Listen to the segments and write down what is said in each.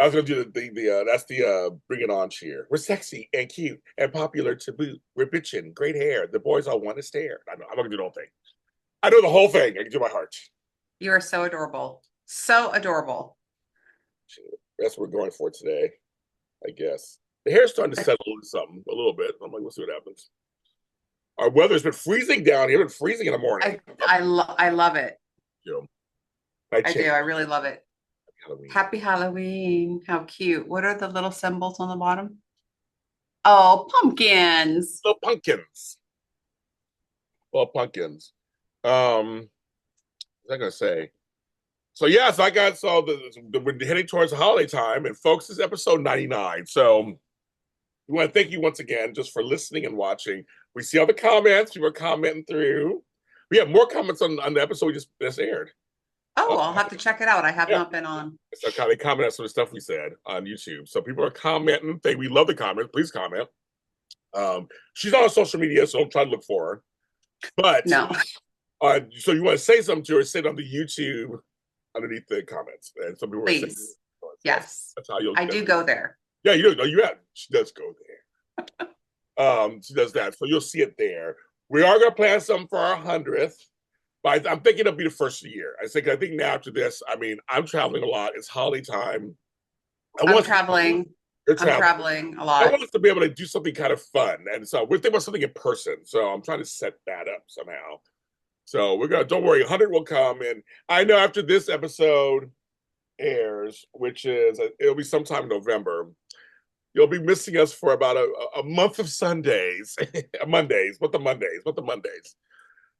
was gonna do that's the bring it on cheer. We're sexy and cute and popular to boot. We're bitchin', great hair. The boys all want to stare. I'm not gonna do the whole thing. I know the whole thing. I can do my heart. You are so adorable. So adorable. That's what we're going for today, I guess. The hair's starting to settle into something a little bit. I'm like, let's see what happens. Our weather's been freezing down here. It's been freezing in the morning. I love it. You know, I I do. change I really love it. Halloween. Happy Halloween. How cute. What are the little symbols on the bottom? Oh, pumpkins. Little pumpkins. Little pumpkins. What was I gonna say? So yes, I got we're heading towards the holiday time, and folks, this is episode 99. So we want to thank you once again just for listening and watching. We see all the comments. People are commenting through. We have more comments on the episode we just aired. Oh, I'll have to check it out. I have Yeah. not been on. So they comment on some of the stuff we said on YouTube. So people are commenting. We love the comments. Please comment. She's on social media, so don't try to look for her. But No. So you want to say something to her, say it on the YouTube underneath the comments. And some people are saying, Please. Yes. That's how you'll I do go there. Yeah, you do. No, you have. She does go there. She does that. So you'll see it there. We are going to plan something for our 100th. But I'm thinking it'll be the first of the year. I think now after this, I mean, I'm traveling a lot. It's holiday time. I'm traveling. You're I'm traveling a lot. I want us to be able to do something kind of fun. And so we're thinking about something in person. So I'm trying to set that up somehow. So don't worry, 100 will come. And I know after this episode airs, which is, it'll be sometime in November, you'll be missing us for about a month of Sundays, Mondays, but the Mondays.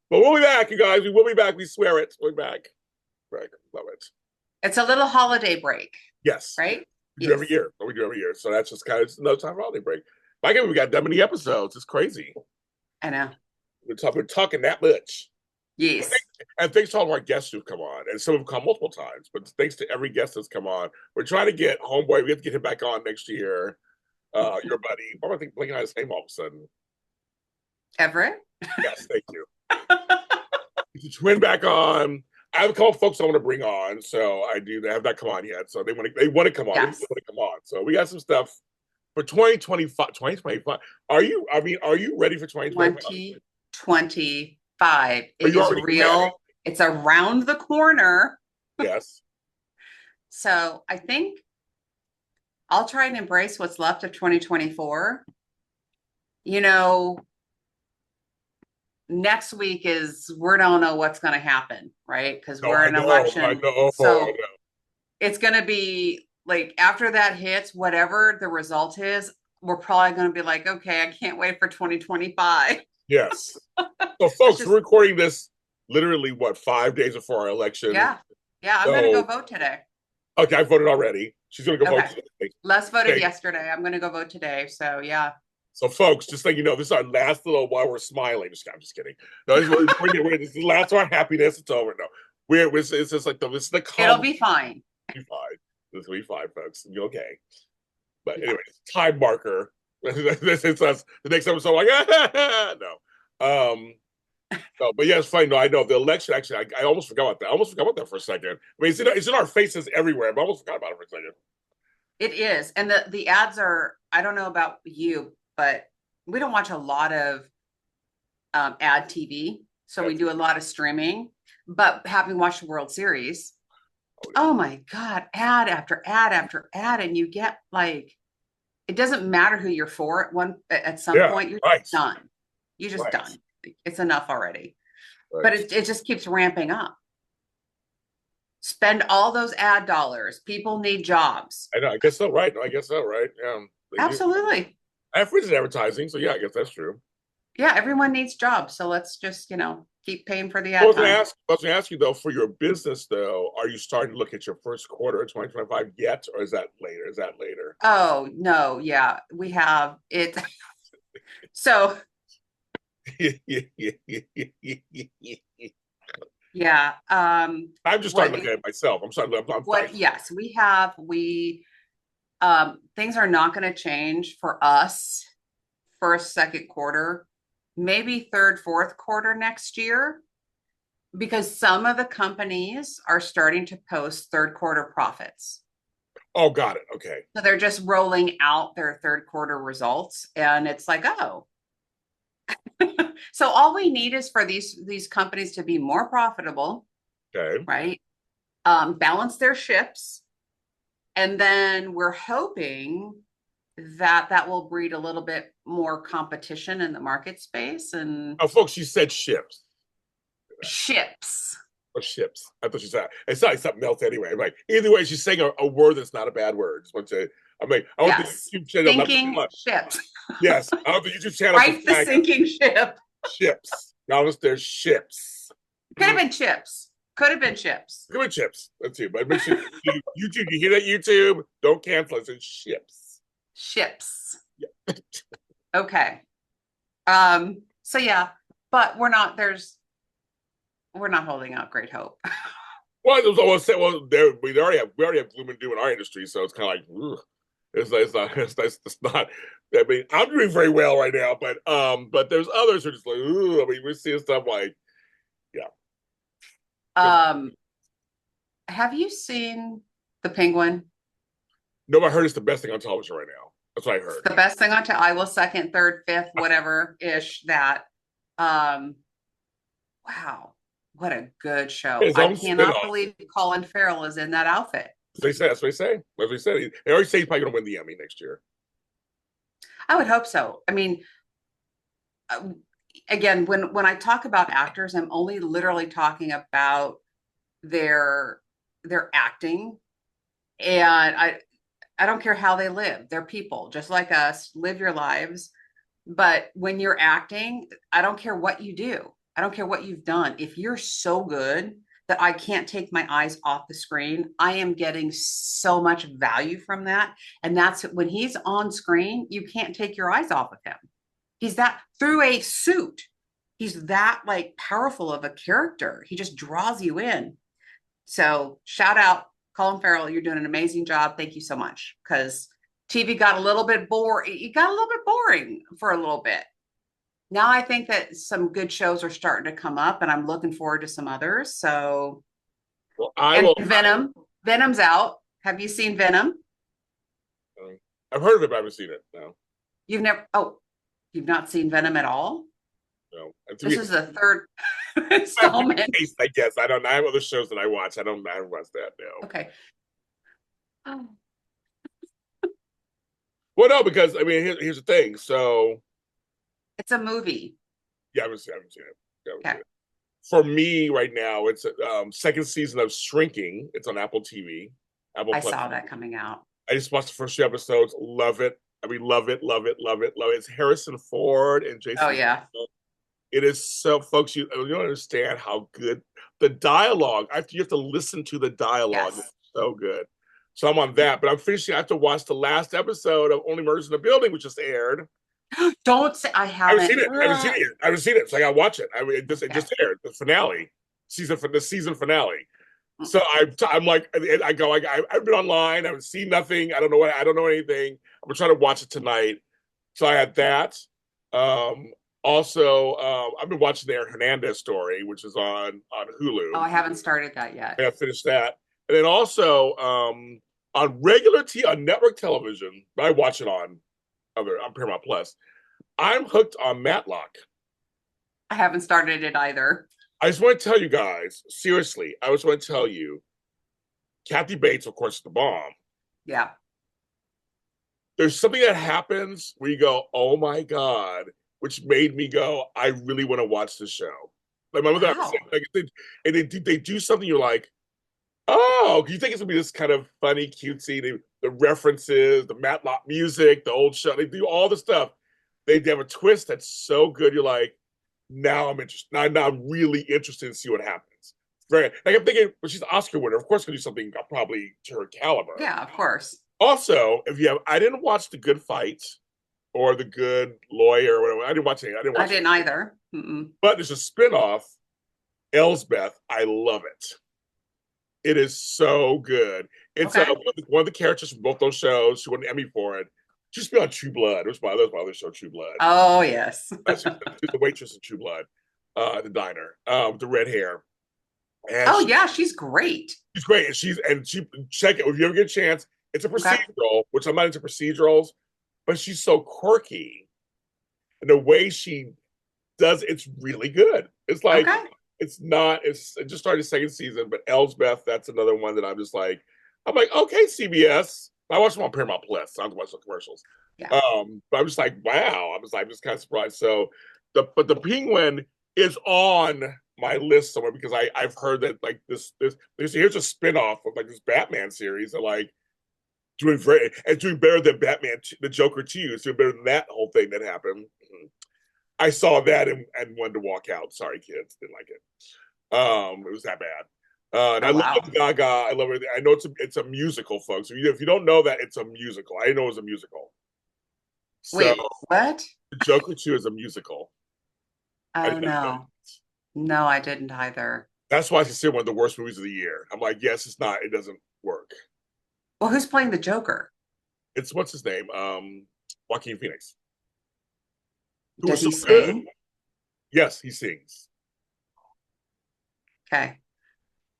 But we'll be back, you guys. We will be back. We swear it. We'll be back. Right. Love it. It's a little holiday break. Yes. Right? We do every year. We do every year. So that's just kind of another time for holiday break. I can't believe we got that many episodes. It's crazy. I know. We're talking that much. Yes. And thanks to all of our guests who've come on. And some have come multiple times. But thanks to every guest that's come on. We're trying to get Homeboy. We have to get him back on next year. Your buddy. Why do I think blinking on his name all of a sudden? Everett? Yes, thank you. He's a twin back on. I have a couple folks I want to bring on, so I do. They have not come on yet, so they want to come on. Yes. They want to come on. So we got some stuff for 2025. 2025. Are you ready for 2025? 2025. It is real. Ready? It's around the corner. Yes. So I think I'll try and embrace what's left of 2024. You know, next week we don't know what's going to happen, right? Because we're in election. So it's going to be like after that hits, whatever the result is, we're probably going to be like, okay, I can't wait for 2025. Yes. So folks, we're recording this literally 5 days before our election. Yeah. I'm going to go vote today. Okay, I voted already. She's going to go vote today. Les voted yesterday. I'm going to go vote today. So yeah. So, folks, just like you know, this is our last little while we're smiling. I'm just kidding. No, this is the last of our happiness. It's over. No, it's just like this is the. It'll be fine. It'll be fine. This will be fine, folks. You'll be okay. But anyway, time marker. This is us. The next episode, like no. No, but yeah, it's funny. No, I know the election. Actually, I almost forgot about that. I almost forgot about that for a second. I mean, it's in our faces everywhere. But I almost forgot about it for a second. It is, and the ads are. I don't know about you, but we don't watch a lot of ad TV. So we do a lot of streaming, but having watched the World Series, oh my God, ad after ad after ad. And you get like, it doesn't matter who you're for at some point, you're just done. You're just done. It's enough already. But it just keeps ramping up. Spend all those ad dollars. People need jobs. I know. I guess so. Right. No, I guess so. Right. Yeah. Absolutely. I have friends in advertising, so yeah, I guess that's true. Yeah, everyone needs jobs, so let's just keep paying for the ad. I was going to ask you though, for your business though, are you starting to look at your first quarter of 2025 yet, or is that later? Oh no, yeah, we have it. So. Yeah. I'm just starting looking at it myself. I'm sorry. Yes, we have. Things are not going to change for us first, second quarter, maybe third, fourth quarter next year, because some of the companies are starting to post third quarter profits. Oh, got it. Okay. So they're just rolling out their third quarter results. And it's like, oh, so all we need is for these companies to be more profitable, Okay. right? Balance their ships. And then we're hoping that that will breed a little bit more competition in the market space and Oh, folks, she said ships. ships. Or ships. I thought she said it's not like something else anyway. I'm like, either way, she's saying a word that's not a bad word. Just want to say, I'm like, I want the Yes. YouTube channel not to Sinking much. ships. Yes, I want the YouTube channel to Right? The flag us. sinking ship. Ships. Notice there's ships. Could have been chips. Could have been chips. Come on, chips. Let's see. But make sure YouTube, you hear that, YouTube? Don't cancel it. It's ships. Ships. Yeah. Okay. So yeah, but we're not holding out great hope. Well, it was always said, well, there we already have gloom and doom in our industry, so it's kind of like, ugh. It's not. I mean, I'm doing very well right now, but there's others who are just like, ooh. I mean, we're seeing stuff like, yeah. Um, have you seen The Penguin? No, I heard it's the best thing on television right now. That's what I It's heard. the best thing I will second, third, fifth, whatever ish that. Um, wow, what a good show. His I own cannot spinoff. believe Colin Farrell is in that outfit. They say that's what they say. That's what they said. They already say he's probably going to win the Emmy next year. I would hope so. I mean, uh, again, when I talk about actors, I'm only literally talking about their their acting, and I don't care how they live. They're people just like us. Live your lives. But when you're acting, I don't care what you do. I don't care what you've done. If you're so good that I can't take my eyes off the screen, I am getting so much value from that. And that's when he's on screen, you can't take your eyes off of him. He's that through a suit. He's that like powerful of a character. He just draws you in. So shout out Colin Farrell. You're doing an amazing job. Thank you so much. Because TV got a little bit boring. It got a little bit boring for a little bit. Now I think that some good shows are starting to come up, and I'm looking forward to some others. So, Well, I and will. Venom's out. Have you seen Venom? I've heard of it, but I haven't seen it. No, You've never. Oh, you've not seen Venom at all. no. This is the third installment. I guess I don't. I have other shows that I watch. I don't watch that. No. Okay. Oh. Well, no, because I mean, here's the thing. So It's a movie. yeah, I haven't seen it. Okay. For me, right now, it's second season of Shrinking. It's on Apple TV. Apple I Plus. saw that coming out. I just watched the first 2 episodes. Love it. I mean, love it, love it, love it, love it. It's Harrison Ford and Jason. Oh yeah. It is so, folks. You don't understand how good the dialogue. You have to listen to the dialogue. Yes. It's so good. So I'm on that, but I'm finishing. I have to watch the last episode of Only Murders in the Building, which just aired. Don't say I I haven't haven't. seen it. I haven't seen it yet. I haven't seen it. So I got to watch it. I mean, it just aired the finale, the season finale. So I'm like, I go, I've been online. I haven't seen nothing. I don't know anything. I'm trying to watch it tonight. So I had that. Also, I've been watching the Aaron Hernandez story, which is on Hulu. Oh, I haven't started that yet. I finished that, and then also on regular on network television. But I watch it on Paramount Plus. I'm hooked on Matlock. I haven't started it either. I just want to tell you guys, seriously, I just want to tell you, Kathy Bates, of course, is the bomb. Yeah. There's something that happens where you go, oh my God, which made me go, I really want to watch this show. Like my mother, Wow. they do something, you're like, oh, you think it's gonna be this kind of funny, cutesy, the references, the Matlock music, the old show, they do all the stuff. They have a twist that's so good, you're like, now I'm interested. Now I'm really interested in see what happens. Very like I'm thinking, well, she's an Oscar winner. Of course, gonna do something probably to her caliber. Yeah, of course. Also, I didn't watch The Good Fight or The Good Lawyer or whatever. I didn't watch any. I didn't either. Mm-mm. But there's a spinoff, Elsbeth. I love it. It is so good. It's Okay. one of the characters from both those shows. She won an Emmy for it. Just be on True Blood. That was my other show, True Blood. Oh yes. She's the waitress in True Blood, the diner, with the red hair. And Oh yeah, she's great. she's great. And she check it if you ever get a chance. It's a Okay. procedural, which I'm not into procedurals, but she's so quirky. And the way she does it's really good. It's like Okay. it's not. It's it just started second season, but Elsbeth, that's another one that I'm like, okay, CBS. I watch them on Paramount Plus. So I don't watch the commercials. Yeah. But I'm just like, wow. I'm just kind of surprised. So the Penguin is on my list somewhere because I've heard that like here's a spinoff of like this Batman series that like doing better than Batman the Joker 2. It's doing better than that whole thing that happened. I saw that and wanted to walk out. Sorry, kids, didn't like it. It was that bad. And I Oh, love wow. Gaga. I love it. I know it's a musical, folks. If you don't know that, it's a musical. I didn't know it was a musical. So Wait, what? the Joker 2 is a musical. I Oh, did not know. no. No, I didn't either. That's why it's considered one of the worst movies of the year. I'm like, yes, it's not. It doesn't work. Well, who's playing the Joker? It's what's his name? Joaquin Phoenix, who was Does so he good. sing? Yes, he sings. Okay.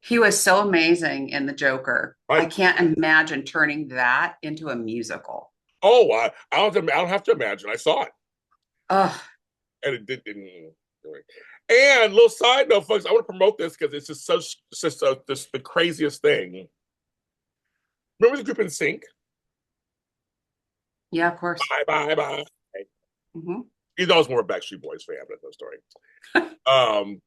He was so amazing in the Joker. I Right. can't imagine turning that into a musical. Oh, I don't have to imagine. I saw it. Oh, And it didn't do it. And little side note, folks, I want to promote this because it's just this the craziest thing. Remember the group in Sync? yeah, of course. Bye bye bye. Hmm. He's always more a Backstreet Boys fan, but that's no story. Um,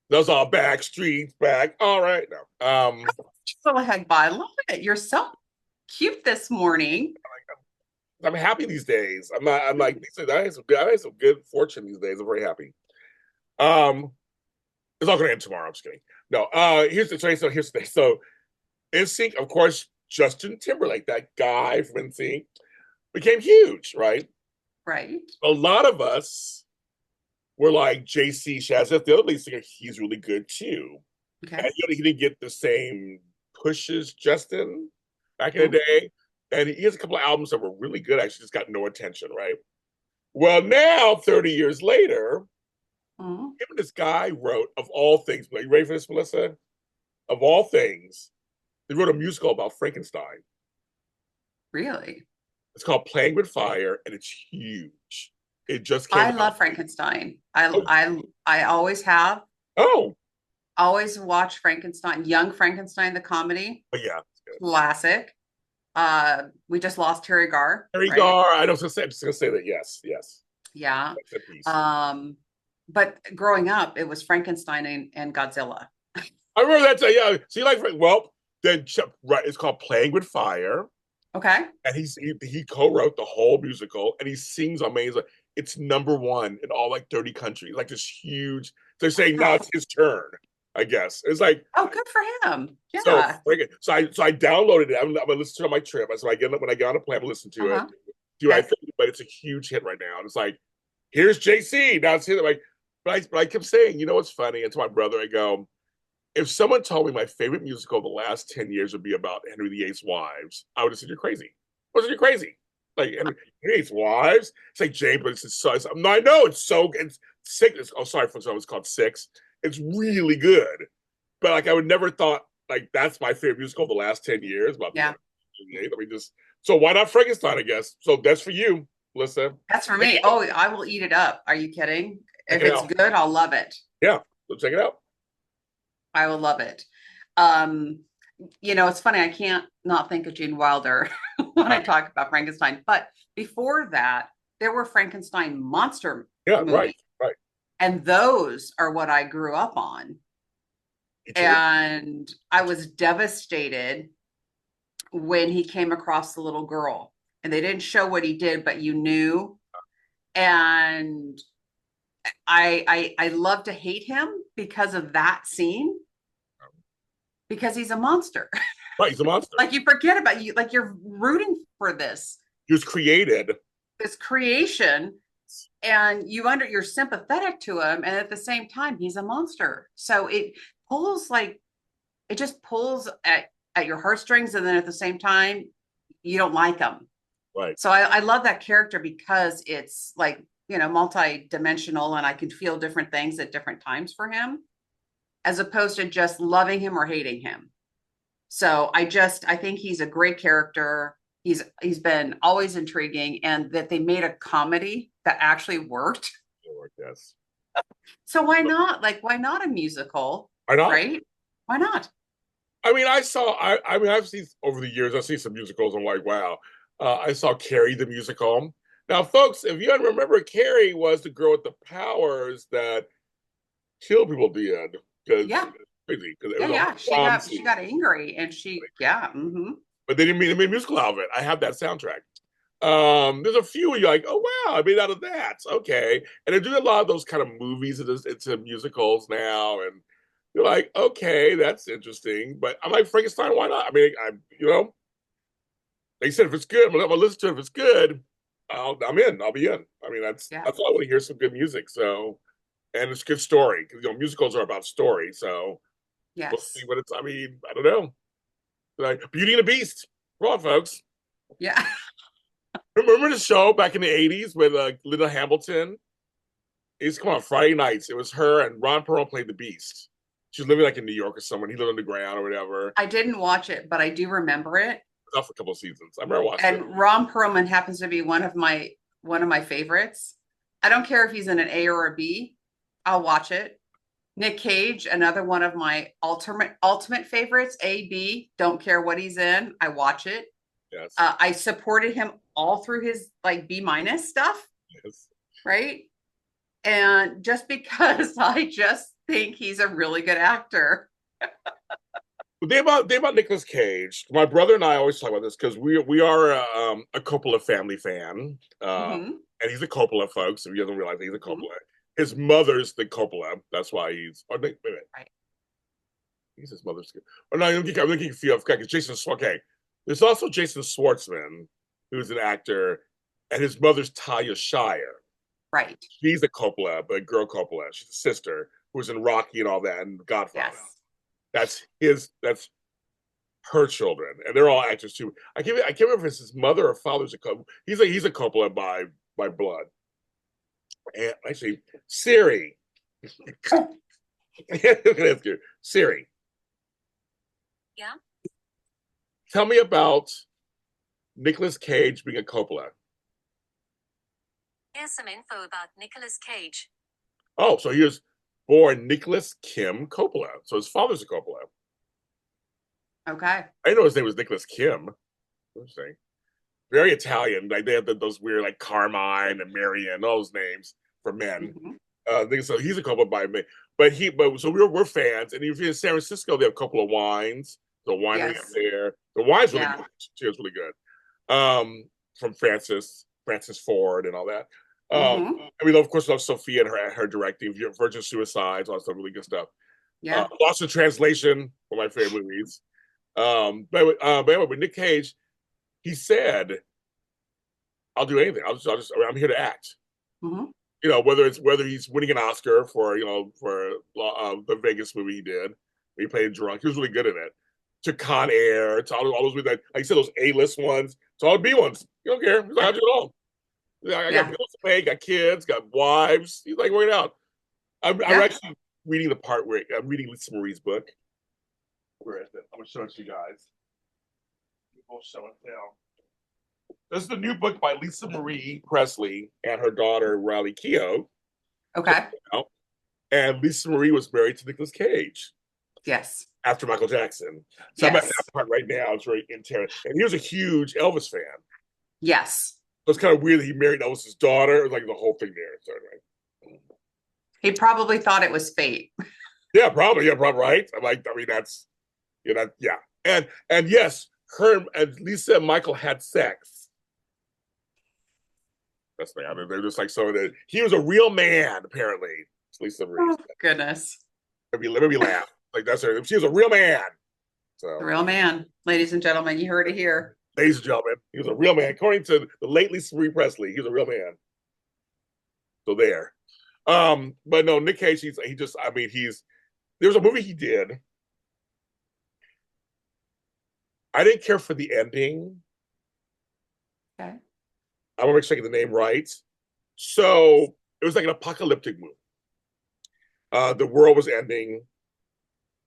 those all Backstreets back. All right, no. Go ahead, bye. I love it. You're so cute this morning. I'm happy these days. I'm not. I'm like I had some good fortune these days. I'm very happy. Um, it's all going to end tomorrow. I'm just kidding. No. Here's the thing. So here's the thing. So NSYNC, of course, Justin Timberlake, that guy from NSYNC, became huge, right? Right. A lot of us were like JC Shazza, the other lead singer, he's really good too. Okay. And he didn't get the same pushes Justin back in the Mhm. day. And he has a couple of albums that were really good, actually just got no attention, right? Well, now, 30 years later, Mhm. him and this guy wrote, of all things, are you ready for this, Melissa? Of all things, they wrote a musical about Frankenstein. Really? It's called Playing with Fire, and it's huge. It just came I out. love Frankenstein. Oh, I always have. oh, Always watch Frankenstein, Young Frankenstein, the comedy, but yeah. classic. We just lost Terry Garr, Harry right? Gar, I don't say, I'm just gonna say that. Yes, yes. Yeah. That's a piece. But growing up, it was Frankenstein and Godzilla. I remember that. Yeah. So you like? Well, then right. It's called Playing with Fire, Okay. and he co-wrote the whole musical, and he sings amazing. It's number one in all like 30 countries, like this huge. They're saying now Wow. it's his turn. I guess it's like Oh, good for him. so. Yeah. So I downloaded it. I'm gonna listen to it on my trip. So I get when I get on a plane, I listen to it. Uh-huh. Do I Okay. think? But it's a huge hit right now. And it's like, here's JC. Now it's here. Like, but I kept saying, you know what's funny? And to my brother, I go, if someone told me my favorite musical of the last 10 years would be about Henry VIII's wives, I would have said, you're crazy. I would have said, you're crazy. Like, Henry VIII's wives? It's like James, but it's so, no, I know, it's six. Oh, sorry, for it's called Six. It's really good. But like, I would never thought, like, that's my favorite musical of the last 10 years about Yeah. VIII. I mean, just, so why not Frankenstein, I guess? So that's for you, Melissa. That's for me. Oh, I will eat it up. Are you kidding? Check If it it's out. good, I'll love it. Yeah, so check it out. I will love it. Um, it's funny, I can't not think of Gene Wilder when I Right. talk about Frankenstein. But before that, there were Frankenstein monster Yeah, right, movies, right. and those are what I grew up on. Me too. And I was devastated when he came across the little girl, and they didn't show what he did, but you knew. And I love to hate him because of that scene, because he's a monster. Right, he's a monster. Like you forget about you, like you're rooting for He was created. this creation, and you're sympathetic to him, and at the same time he's a monster. So pulls like it just pulls at your heartstrings, and then at the same time you don't like him. Right. So I love that character because it's like, multi-dimensional, and I can feel different things at different times for him, as opposed to just loving him or hating him. So I think he's a great character. He's been always intriguing, and that they made a comedy that actually worked. Yes. So why not? Like, why not a musical? Why not? Right? Why not? I mean, I mean, I've seen over the years, I've seen some musicals. I'm like, wow. I saw Carrie the musical. Now, folks, if you don't remember, Carrie was the girl with the powers that killed people at the end because Yeah. crazy because it Yeah, was a yeah. bomb She scene. got angry, and yeah. But they didn't make, they made a musical out of it. I have that soundtrack. There's a few you're like, oh wow, I made out of that. Okay, and they're doing a lot of those kind of movies into musicals now, and you're like, okay, that's interesting. But I'm like, Frankenstein, why not? I mean, they said if it's good, I'm gonna listen to it. If it's good, I'm in. I'll be in. I mean, Yeah. that's all I want to hear, some good music. So, and it's a good story because musicals are about story. So we'll see Yes. what it's. I mean, I don't know. Like Beauty and the Beast. Come on, folks. Yeah. Remember the show back in the '80s with Linda Hamilton? It used to come on Friday nights. It was her and Ron Perlman played the Beast. She was living like in New York or somewhere. He lived underground or whatever. It I didn't watch it, but I do remember it. was out for a couple of seasons. I remember watching it. And Ron Perlman happens to be one of my favorites. I don't care if he's in an A or a B. I'll watch it. Nick Cage, another one of my ultimate favorites. A, B. Don't care what he's in. I watch it. Yes. I supported him all through his like B minus stuff, Yes. right? And just because I just think he's a really good actor. They about Nicolas Cage. My brother and I always talk about this because we are a Coppola family fan, Mm-hmm. and he's a Coppola, folks. If you don't realize, he's a Mm-hmm. Coppola. His mother's the Coppola. That's why he's. Oh, wait a minute. Right. He's his mother's. Oh no, I'm looking for you. Okay, Jason. Okay, there's also Jason Schwartzman, who's an actor, and his mother's Talia Shire. Right. She's a Coppola, but a girl Coppola. She's a sister who was in Rocky and all that, and Godfather. Yes. That's his. That's her children, and they're all actors too. I can't remember if it's his mother or father's a Coppola. He's a Coppola by blood. And actually, Siri. Siri. Yeah. Tell me about Nicolas Cage being a Coppola. Here's some info about Nicolas Cage. Oh, so he was born Nicholas Kim Coppola. So his father's a Coppola. Okay. I didn't know his name was Nicholas Kim. Interesting. Very Italian. Like they have those weird like Carmine and Marion, all those names for men. Mm-hmm. So he's a Coppola by me. But so we're fans, and if you're in San Francisco, they have a couple of wines. The winery up there. The wine's really good. It's really good. From Francis Ford and all that. Mm-hmm. I mean, of course, love Sophia and her directing, Virgin Suicides, all that stuff, really good stuff. Yeah. Lost in Translation, one of my favorite movies. But anyway, with Nick Cage, he said, "I'll do anything. I'm here to act. Mm-hmm. Whether he's winning an Oscar for the Vegas movie he did, he played drunk. He was really good in it. To Con Air, to all those with that, like you said, those A-list ones, to all the B ones. You don't care. He's like, I'll do it all. I got bills to pay, got kids, got wives. He's like, work it out. I'm actually reading the part where I'm reading Lisa Marie's book. Where is it? I'm gonna show it to you guys. We'll show it now. This is the new book by Lisa Marie Presley and her daughter Riley Keough. Okay. And Lisa Marie was married to Nicolas Cage. Yes. After Michael Jackson. So I'm at that part right now. It's very intense. And he was a huge Elvis fan. Yes. So it's kind of weird that he married Elvis's daughter. It was like the whole thing there. So anyway. He probably thought it was fate. Yeah, probably. Yeah, probably right. I mean, that's yeah. And yes, her and Lisa and Michael had sex. That's the thing. I mean, they're just like so that he was a real man, apparently. Lisa Marie. Oh, goodness. Let me laugh. Like that's her. She was a real man. So The real man. Ladies and gentlemen, you heard it here. ladies and gentlemen, he was a real man. According to the late Lisa Marie Presley, he was a real man. So there. But no, Nick Cage, there was a movie he did. I didn't care for the ending. Okay. I want to make sure I get the name right. So it was like an apocalyptic movie. The world was ending.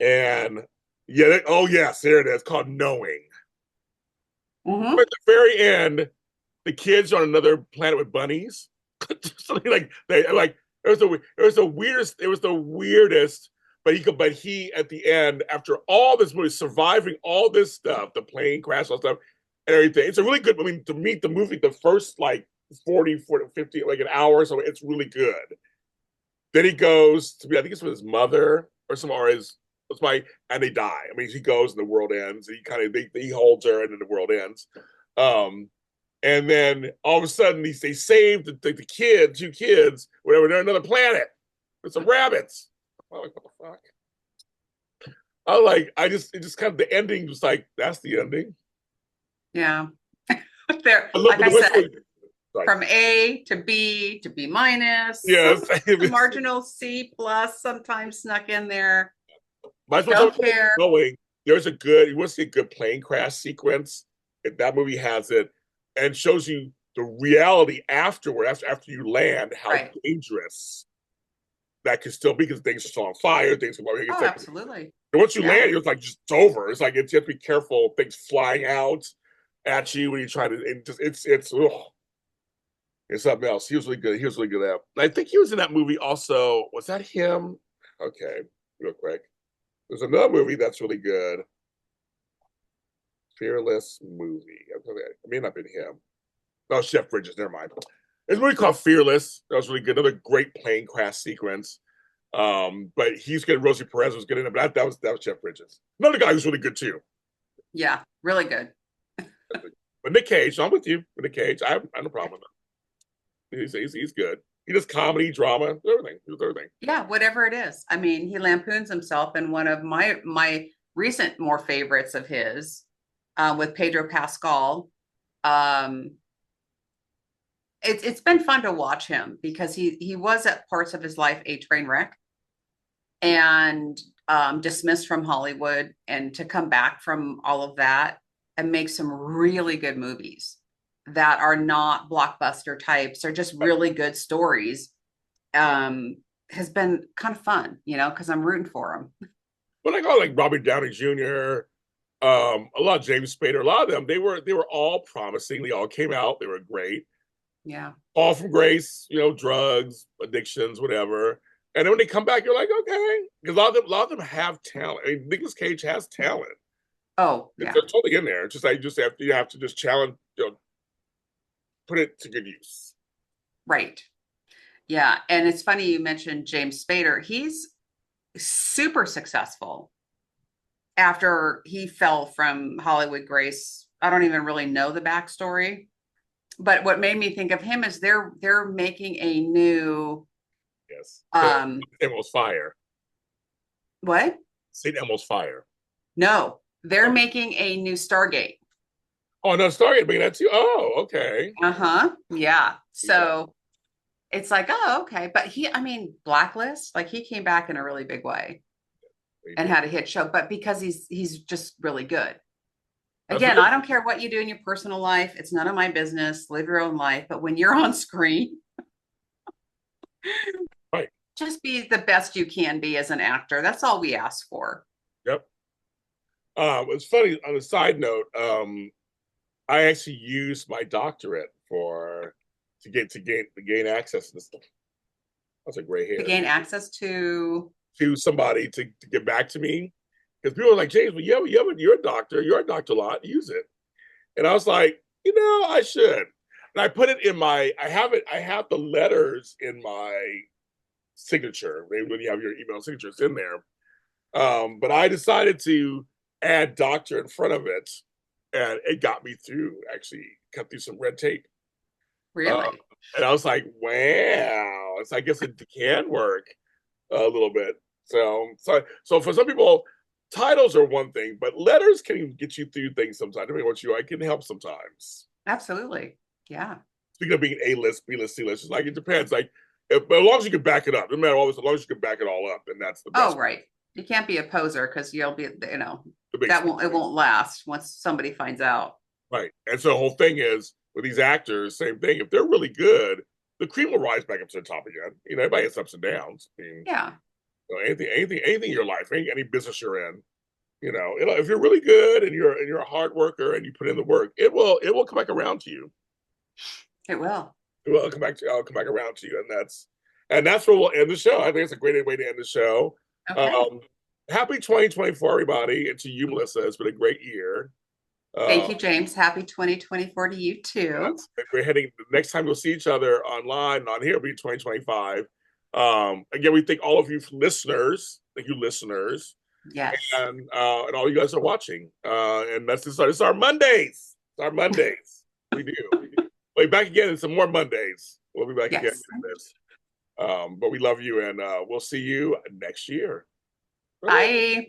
And yeah, oh yes, there it is, called Knowing. Hmm. At the very end, the kids are on another planet with bunnies. Something like they like it was the weirdest. But he at the end, after all this movie, surviving all this stuff, the plane crash, all stuff, and everything. It's a really good. I mean, to meet the movie, the first like 40, 50, like an hour or so, it's really good. Then he goes to be, I think it's with his mother or some, or his, it's my, and they die. I mean, he goes and the world ends. He kind of, he holds her and then the world ends. Um, and then all of a sudden, they saved the kids, two kids, whatever. They're on another planet with some rabbits. I'm like, what the fuck? It just kind of, the ending was like, that's the ending. Yeah. There, I love, like I said, like, from A to B minus, yes. marginal C plus sometimes snuck in there. Might as well Don't care. going. There's a good, you want to see a good plane crash sequence. If that movie has it and shows you the reality afterward, after you land, how Right. dangerous that could still be because things are still on fire, things are Oh, absolutely. and once you Yeah. land, it's like just it's over. It's like you have to be careful of things flying out at you when you try to. It's something else. He was really good. He was really good at. I think he was in that movie also. Was that him? Okay, real quick. There's another movie that's really good. Fearless movie. It may not have been him. No, Chef Bridges. Never mind. There's a movie called Fearless. That was really good. Another great plane crash sequence. But he's good. Rosie Perez was good in it, but that was Jeff Bridges. Another guy who's really good too. Yeah, really good. But Nick Cage, I'm with you. With Nick Cage, I have no problem with him. He's good. He does comedy, drama, everything. He does everything. Yeah, whatever it is. I mean, he lampoons himself in one of my recent more favorites of his, with Pedro Pascal. Um, it's been fun to watch him because he was at parts of his life a train wreck and dismissed from Hollywood, and to come back from all of that and make some really good movies that are not blockbuster types or just really good stories, has been kind of fun, because I'm rooting for him. But I got like Robert Downey Jr., a lot of James Spader, a lot of them, they were all promising. They all came out, they were great. Yeah. All from grace, drugs, addictions, whatever. And then when they come back, you're like, okay, because a lot of them have talent. I mean, Nicolas Cage has talent. Oh, yeah. They're totally in there. It's just like you have to just challenge, put it to good use. Right. Yeah. And it's funny you mentioned James Spader. He's super successful after he fell from Hollywood grace. I don't even really know the backstory, but what made me think of him is they're making a new Yes. Elmo's Fire. What? St. Elmo's Fire. No, they're making a new Stargate. Oh no, Stargate making that too. Oh, okay. Uh-huh. Yeah. So it's like, oh, okay. But I mean, Blacklist, like he came back in a really big way and had a hit show, but because he's just really good. Again, I don't care what you do in your personal life. It's none of my business. Live your own life. But when you're on screen, right, just be the best you can be as an actor. That's all we ask for. Yep. It's funny on a side note. I actually used my doctorate to gain access to this stuff. That's a gray hair. To gain access to somebody to get back to me. Because people are like, James, well, you're a doctor. You're a doctor a lot. Use it. And I was like, I should. And I put it in I have the letters in my signature. When you have your email signatures in there. But I decided to add doctor in front of it. And it got me through, actually, cut through some red tape. really. And I was like, wow. So I guess it can work a little bit. So for some people, titles are one thing, but letters can get you through things sometimes. I mean, I can help sometimes. Absolutely. Yeah. Speaking of being A-list, B-list, C-list, it's like it depends. Like, but as long as you can back it up, no matter what, as long as you can back it all up, then that's the best. Oh, right. You can't be a poser because you'll be, it won't last once somebody finds out. Right. And so the whole thing is with these actors, same thing. If they're really good, the cream will rise back up to the top again. Everybody has ups and downs. I mean, yeah. anything in your life, any business you're in, You know, if you're really good and you're a hard worker and you put in the work, it will come back around to you. It will. It will come back to I'll come back around to you, and that's where we'll end the show. I think it's a great way to end the show. Okay. Happy 2024, everybody, and to you, Melissa. It's been a great year. Thank you, James. Happy 2024 to you too. We're heading next time we'll see each other online on here will be 2025. Again, we thank all of you listeners. Thank you, listeners. Yes. And all you guys are watching. And this is our Mondays. It's our Mondays. We do. We'll be back again in some more Mondays. We'll be back again in this. But we love you, and we'll see you next year. Bye.